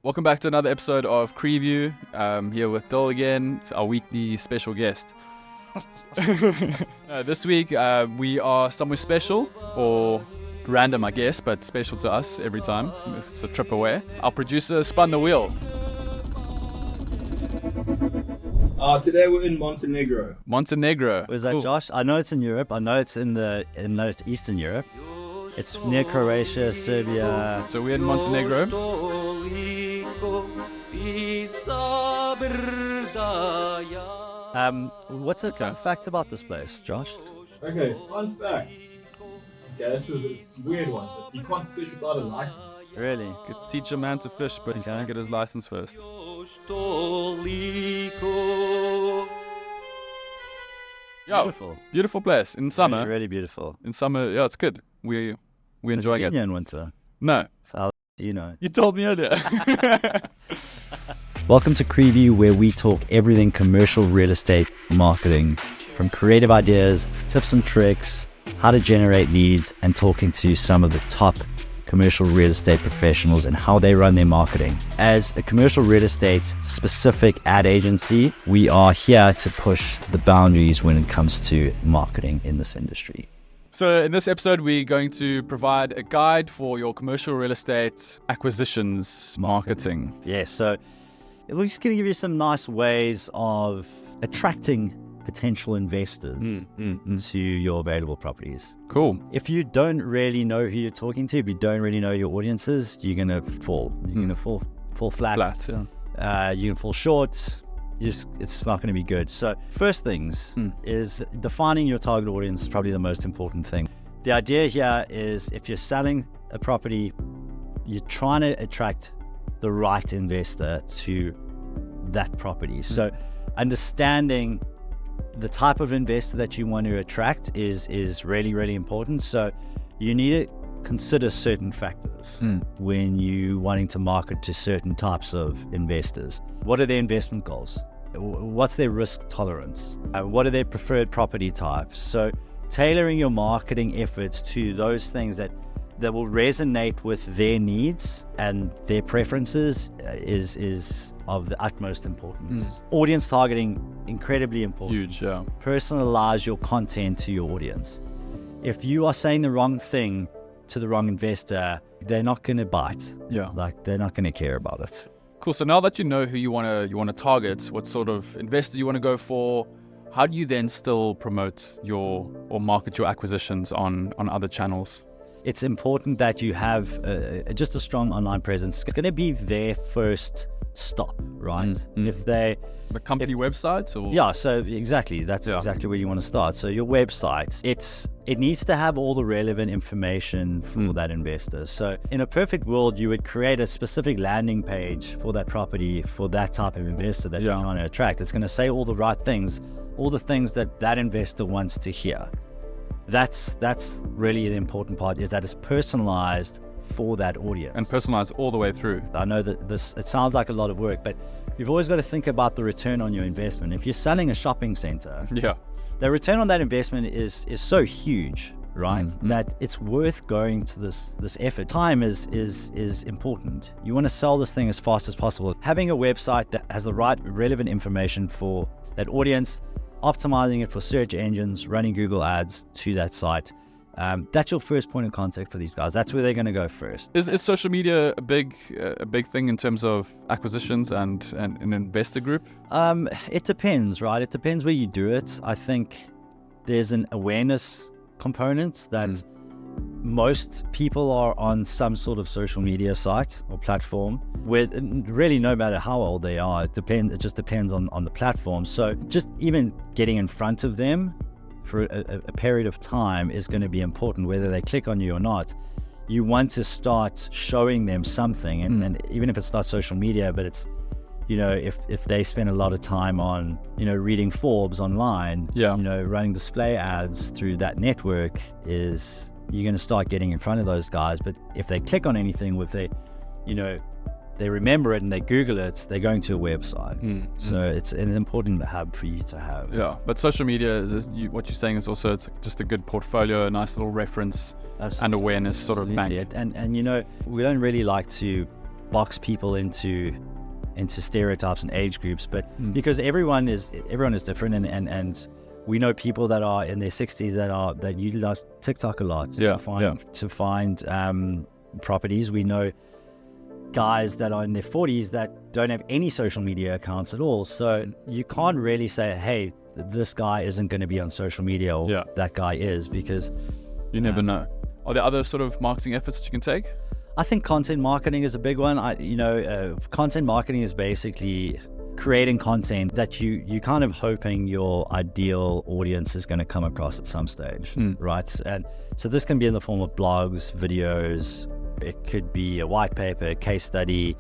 Welcome back to another episode of CREview. Here with Dill again. It's our weekly special guest. This week we are somewhere special, or random I guess, but special to us every time. It's a trip away. Our producer spun the wheel. Today we're in Montenegro. Montenegro. Was that Cool. Josh? I know it's in Europe. I know it's it's Eastern Europe. It's near Croatia, Serbia. So we're in Montenegro. What's a fun fact about this place, Josh? Okay, fun fact. Okay, it's a weird one, but you can't fish without a license. Really? Could teach a man to fish, but he's gonna get his license first. Yo, Beautiful. beautiful place in summer. Really, really beautiful. In summer, yeah, it's good. We're enjoying it. In winter. No, So how do you know? you told me earlier. Welcome to CREview, where we talk everything commercial real estate marketing, from creative ideas, tips and tricks, how to generate leads, and talking to some of the top commercial real estate professionals and how they run their marketing. As a commercial real estate specific ad agency, we are here to push the boundaries when it comes to marketing in this industry. So in this episode, we're going to provide a guide for your commercial real estate acquisitions marketing. Yeah, so we're just going to give you some nice ways of attracting potential investors into your available properties. Cool. If you don't really know who you're talking to, if you don't really know your audiences, you're going to fall. You're going to fall flat. Flat, yeah. You're going to fall short. It's not going to be good. So first things is defining your target audience is probably the most important thing. The idea here is if you're selling a property, you're trying to attract the right investor to that property. So understanding the type of investor that you want to attract is really, really important. So you need to consider certain factors when you wanting to market to certain types of investors. What are their investment goals? What's their risk tolerance? What are their preferred property types? So tailoring your marketing efforts to those things that will resonate with their needs and their preferences is of the utmost importance. Audience targeting, incredibly important. Huge, yeah. Personalize your content to your audience. If you are saying the wrong thing to the wrong investor, they're not going to bite. Yeah. Like, they're not going to care about it. Cool. So now that you know who you want to target, what sort of investor you want to go for, how do you then still promote or market your acquisitions on other channels? It's important that you have just a strong online presence. It's going to be their first stop, right? If they... The company websites or? Yeah, so exactly. That's exactly where you want to start. So your website, it needs to have all the relevant information for that investor. So in a perfect world, you would create a specific landing page for that property, for that type of investor that you're trying to attract. It's going to say all the right things, all the things that investor wants to hear. That's really the important part, is that it's personalized for that audience. And personalized all the way through. I know that it sounds like a lot of work, but you've always got to think about the return on your investment. If you're selling a shopping center, the return on that investment is so huge, right? That it's worth going to this effort. Time is important. You want to sell this thing as fast as possible. Having a website that has the right relevant information for that audience, optimizing it for search engines, running Google ads to that site. That's your first point of contact for these guys. That's where they're going to go first. Is social media a big thing in terms of acquisitions and an investor group? It depends, right? It depends where you do it. I think there's an awareness component that most people are on some sort of social media site or platform, where really no matter how old they are, it just depends on the platform. So just even getting in front of them for a period of time is going to be important, whether they click on you or not. You want to start showing them something, and even if it's not social media, but it's, if they spend a lot of time on, reading Forbes online, running display ads through that network, you're going to start getting in front of those guys. But if they click on anything with they remember it and they Google it, they're going to a website. So it's an important hub for you to have. Yeah, but social media, what you're saying is also it's just a good portfolio, a nice little reference and awareness sort of bank. And we don't really like to box people into stereotypes and age groups, but because everyone is different, and we know people that are in their 60s that utilize TikTok a lot to find properties. We know guys that are in their 40s that don't have any social media accounts at all. So you can't really say, hey, this guy isn't going to be on social media, or that guy is, because you never know. Are there other sort of marketing efforts that you can take? I think content marketing is a big one. Content marketing is basically creating content that you kind of hoping your ideal audience is going to come across at some stage, right? And so this can be in the form of blogs, videos. It could be a white paper, a case study,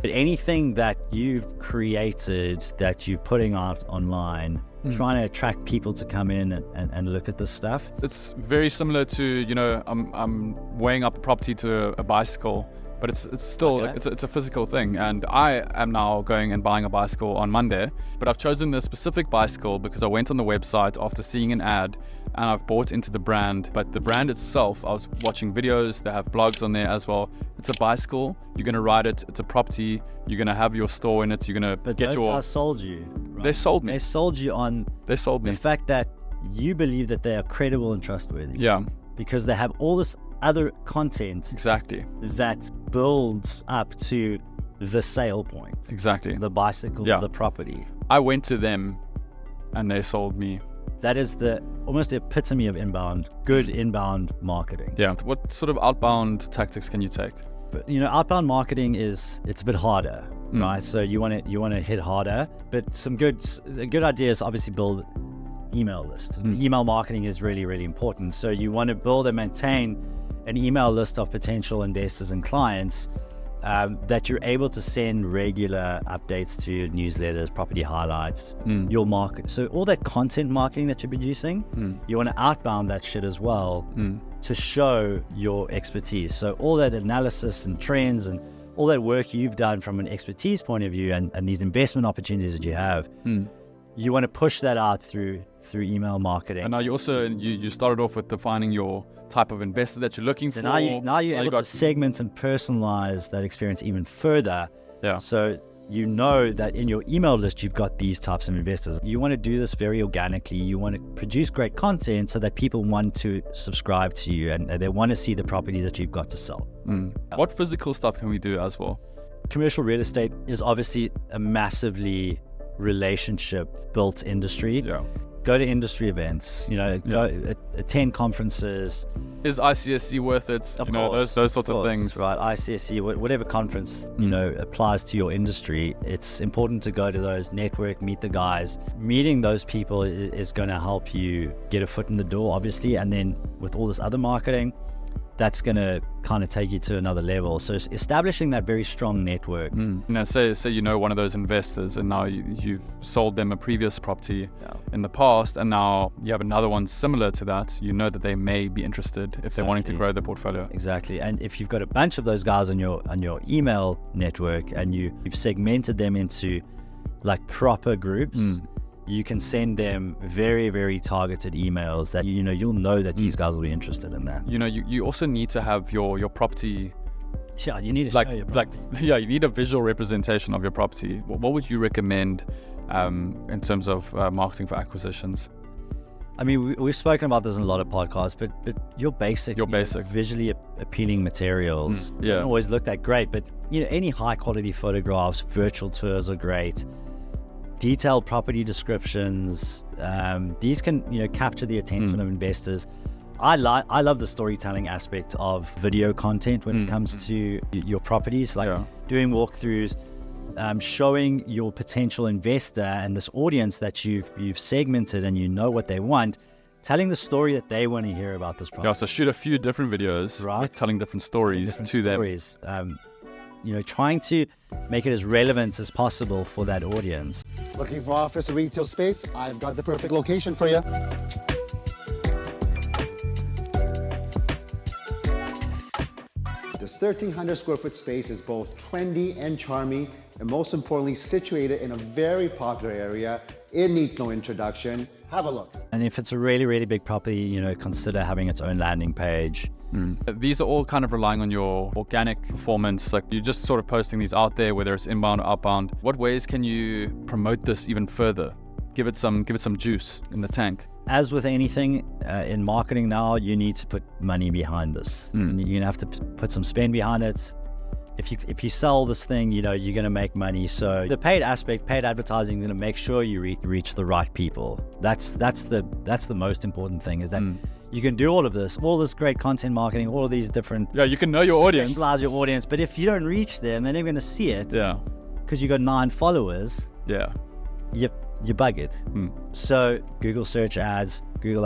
but anything that you've created that you're putting out online, trying to attract people to come in and look at this stuff. It's very similar to, I'm weighing up a property to a bicycle, but it's still, it's a physical thing. And I am now going and buying a bicycle on Monday, but I've chosen a specific bicycle because I went on the website after seeing an ad, and I've bought into the brand. But the brand itself, I was watching videos, they have blogs on there as well. It's a bicycle, you're going to ride it, it's a property, you're going to have your store in it, you're going to get your... But those guys sold you. Right? They sold me. They sold you on the fact that you believe that they are credible and trustworthy. Yeah. Because they have all this other content. Exactly. That builds up to the sale point. Exactly. The bicycle, the property. I went to them and they sold me. That is almost the epitome of good inbound marketing. Yeah. What sort of outbound tactics can you take? But, outbound marketing it's a bit harder, right? So you want to hit harder, but some good ideas obviously build email lists. Email marketing is really, really important. So you want to build and maintain an email list of potential investors and clients that you're able to send regular updates to, newsletters, property highlights, your market. So all that content marketing that you're producing, you want to outbound that shit as well to show your expertise. So all that analysis and trends and all that work you've done from an expertise point of view and these investment opportunities that you have, you want to push that out through email marketing. And now you also, you started off with defining your type of investor that you're looking for. Now you're able to segment and personalize that experience even further. Yeah. So you know that in your email list, you've got these types of investors. You want to do this very organically. You want to produce great content so that people want to subscribe to you and they want to see the properties that you've got to sell. What physical stuff can we do as well? Commercial real estate is obviously a massively relationship built industry. Yeah. Go to industry events, go attend conferences. Is ICSC worth it? Of course, those sorts of things. Right, ICSC, whatever conference, applies to your industry. It's important to go to those, network, meet the guys. Meeting those people is going to help you get a foot in the door, obviously. And then with all this other marketing, that's going to kind of take you to another level. So establishing that very strong network. Now, say one of those investors, and now you've sold them a previous property in the past, and now you have another one similar to that. You know that they may be interested if they're wanting to grow their portfolio. Exactly. And if you've got a bunch of those guys on your email network and you've segmented them into like proper groups, you can send them very, very targeted emails that you'll know that these guys will be interested in that. You also need to have your property. Yeah, you need to show your property. You need a visual representation of your property. What would you recommend in terms of marketing for acquisitions? I mean, we've spoken about this in a lot of podcasts, but your basic visually appealing materials doesn't always look that great. But any high quality photographs, virtual tours are great. Detailed property descriptions, these can capture the attention of investors. I love the storytelling aspect of video content when it comes to your properties, doing walkthroughs, showing your potential investor and this audience that you've segmented and you know what they want, telling the story that they want to hear about this property. Yeah, so shoot a few different videos, right? Telling different stories to them. Trying to make it as relevant as possible for that audience. Looking for office or retail space? I've got the perfect location for you. This 1,300 square foot space is both trendy and charming, and most importantly, situated in a very popular area. It needs no introduction. Have a look. And if it's a really, really big property, consider having its own landing page. These are all kind of relying on your organic performance. Like you're just sort of posting these out there, whether it's inbound or outbound. What ways can you promote this even further? Give it some juice in the tank. As with anything in marketing now, you need to put money behind this. You're gonna have to put some spend behind it. If you sell this thing, you know you're gonna make money. So the paid aspect, paid advertising, is gonna make sure you reach the right people. That's the most important thing. Is that you can do all this great content marketing, all of these different. Yeah, you can know your audience. Specialize your audience, but if you don't reach them, they're never gonna see it. Yeah. Because you got 9 followers. Yeah. You're buggered. So Google search ads, Google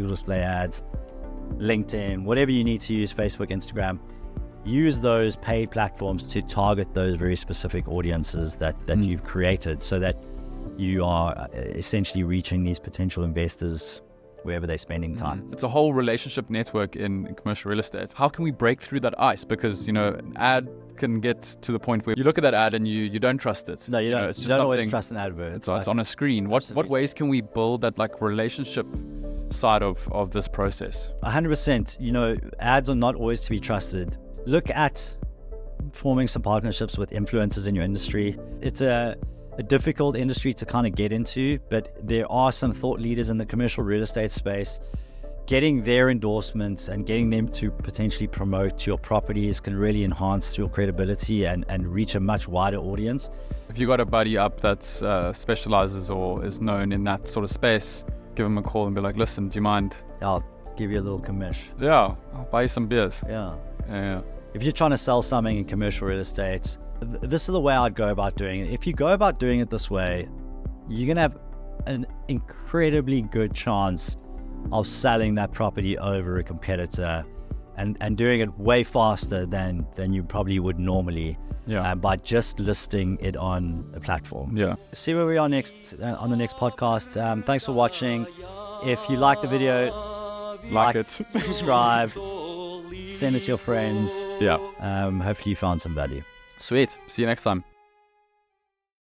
display ads, LinkedIn, whatever you need to use, Facebook, Instagram, use those paid platforms to target those very specific audiences that you've created, so that you are essentially reaching these potential investors wherever they're spending time. It's a whole relationship network in commercial real estate. How can we break through that ice? Because, an ad can get to the point where you look at that ad and you don't trust it. No, you don't. It's just you don't something, always trust an advert. It's on a screen. What ways can we build that like relationship side of this process? 100%. Ads are not always to be trusted. Look at forming some partnerships with influencers in your industry. It's a difficult industry to kind of get into, but there are some thought leaders in the commercial real estate space. Getting their endorsements and getting them to potentially promote your properties can really enhance your credibility and reach a much wider audience. If you got a buddy up that specializes or is known in that sort of space, give them a call and be like, listen, do you mind? I'll give you a little commish. Yeah, I'll buy you some beers. Yeah. If you're trying to sell something in commercial real estate, this is the way I'd go about doing it. If you go about doing it this way, you're going to have an incredibly good chance of selling that property over a competitor and doing it way faster than you probably would normally by just listing it on a platform. Yeah. See where we are next on the next podcast. Thanks for watching. If you like the video, like it, subscribe, send it to your friends. Yeah. Hopefully you found some value. Sweet. See you next time.